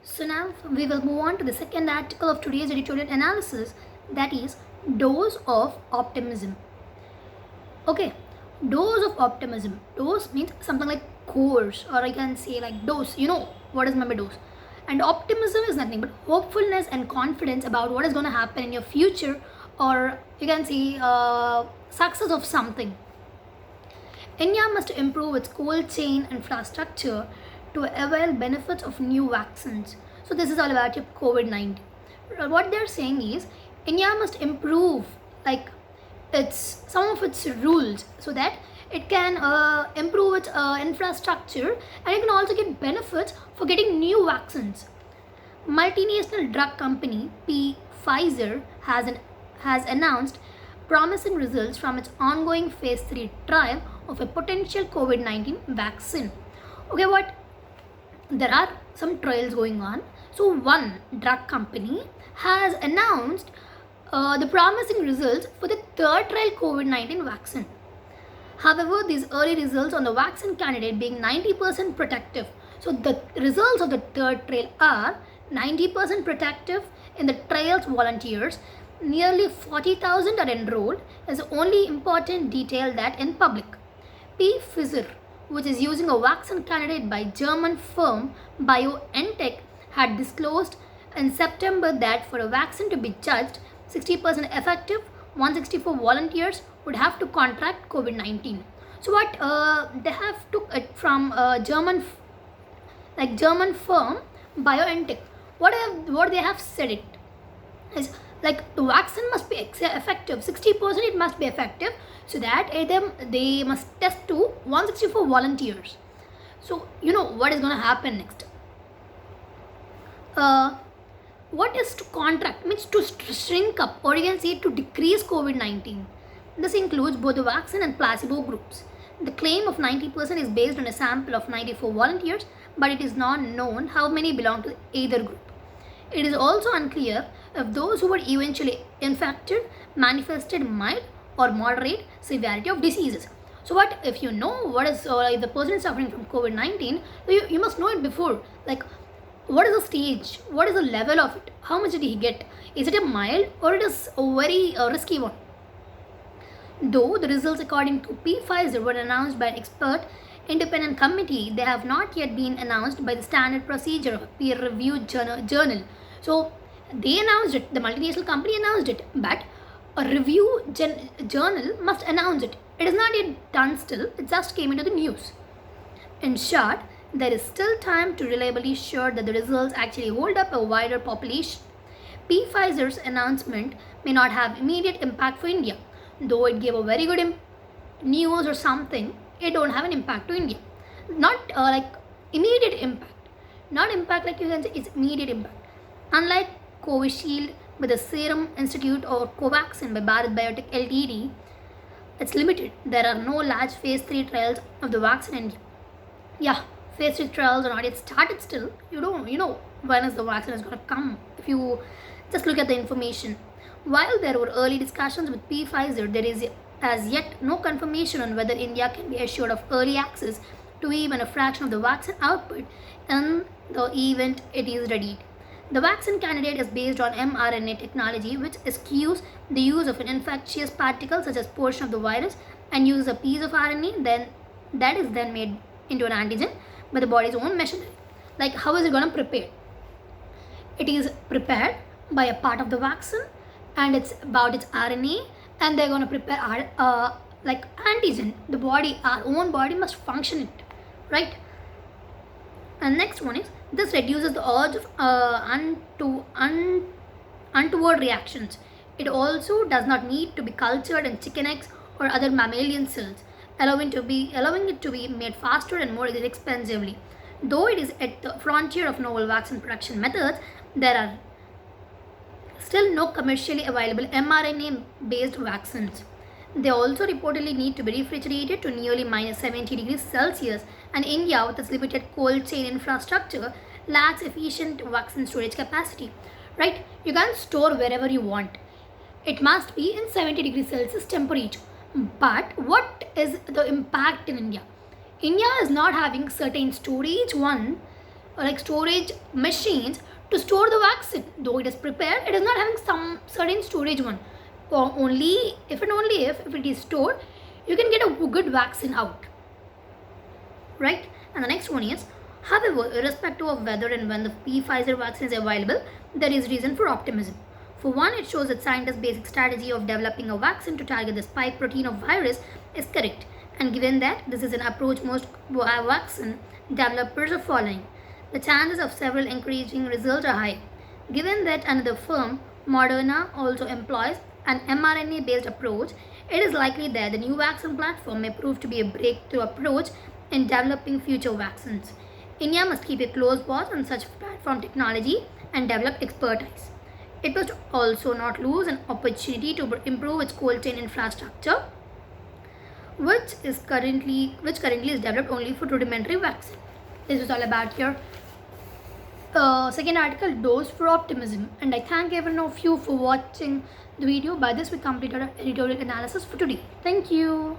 So now we will move on to the second article of today's editorial analysis, that is dose of optimism. Okay, dose of optimism. Dose means something like course, or I can say like dose. You know what is my dose? And optimism is nothing but hopefulness and confidence about what is going to happen in your future, or you can say success of something. India must improve its cold chain infrastructure to avail benefits of new vaccines. So this is all about your COVID-19. What they're saying is India must improve like its some of its rules so that it can improve its infrastructure, and it can also get benefits for getting new vaccines. Multinational drug company Pfizer has announced promising results from its ongoing phase 3 trial of a potential COVID-19 vaccine. Okay, what? There are some trials going on. So, one drug company has announced the promising results for the third trial COVID-19 vaccine. However, these early results on the vaccine candidate being 90% protective. So the results of the third trial are 90% protective in the trial's volunteers. Nearly 40,000 are enrolled is the only important detail that in public. Pfizer, which is using a vaccine candidate by German firm BioNTech, had disclosed in September that for a vaccine to be judged 60% effective, 164 volunteers would have to contract COVID-19. So what they have took it from German firm BioNTech. What they have said it is like the vaccine must be effective 60%, it must be effective, so that they must test to 164 volunteers. So you know what is going to happen next. uh, what is to contract means to shrink up, or you can say to decrease COVID-19. This includes both the vaccine and placebo groups. The claim of 90% is based on a sample of 94 volunteers, but it is not known how many belong to either group. It is also unclear if those who were eventually infected manifested mild or moderate severity of diseases. So what if you know what is if the person is suffering from COVID-19, you must know it before. Like what is the stage, what is the level of it, how much did he get, is it a mild or it is a very risky one. Though the results according to Pfizer were announced by an expert independent committee, they have not yet been announced by the standard procedure of a peer-reviewed journal. So they announced it, the multinational company announced it, but a journal must announce it. It is not yet done still, it just came into the news. In short, there is still time to reliably ensure that the results actually hold up a wider population. Pfizer's announcement may not have immediate impact for India, though it gave a very good news or something. It don't have an impact to India. Not like immediate impact. Not impact like you can say it's immediate impact. Unlike Covishield with the Serum Institute or Covaxin by Bharat Biotech Ltd, it's limited. There are no large phase 3 trials of the vaccine in India. Yeah, phase 3 trials are not yet started still. You know when is the vaccine is going to come. If you just look at the information. While there were early discussions with Pfizer, there is as yet no confirmation on whether India can be assured of early access to even a fraction of the vaccine output in the event it is readied. The vaccine candidate is based on mRNA technology, which eschews the use of an infectious particle such as portion of the virus and uses a piece of RNA that is then made into an antigen by the body's own machinery. Like how is it going to prepare? It is prepared by a part of the vaccine, and it's about its RNA, and they're going to prepare like antigen. The body, our own body must function it, right? And next one is this reduces the urge of untoward reactions. It also does not need to be cultured in chicken eggs or other mammalian cells, allowing it to be made faster and more inexpensively. Though it is at the frontier of novel vaccine production methods, there are still no commercially available mRNA-based vaccines. They also reportedly need to be refrigerated to nearly minus 70 degrees Celsius, and India, with its limited cold chain infrastructure, lacks efficient vaccine storage capacity. Right? You can't store wherever you want. It must be in 70 degrees Celsius temperature. But what is the impact in India? India is not having certain storage one like storage machines to store the vaccine. Though it is prepared, it is not having some certain storage one. Or only if it is stored, you can get a good vaccine out. Right? And the next one is, however, irrespective of whether and when the Pfizer vaccine is available, there is reason for optimism. For one, it shows that scientists' basic strategy of developing a vaccine to target the spike protein of virus is correct. And given that this is an approach most vaccine developers are following, the chances of several encouraging results are high. Given that another firm, Moderna, also employs an mRNA based approach, it is likely that the new vaccine platform may prove to be a breakthrough approach in developing future vaccines. India must keep a close watch on such platform technology and develop expertise. It must also not lose an opportunity to improve its cold chain infrastructure, which currently is developed only for rudimentary vaccine. This is all about your second article, Dose for Optimism. And I thank everyone of you for watching the video. By this, we completed our editorial analysis for today. Thank you.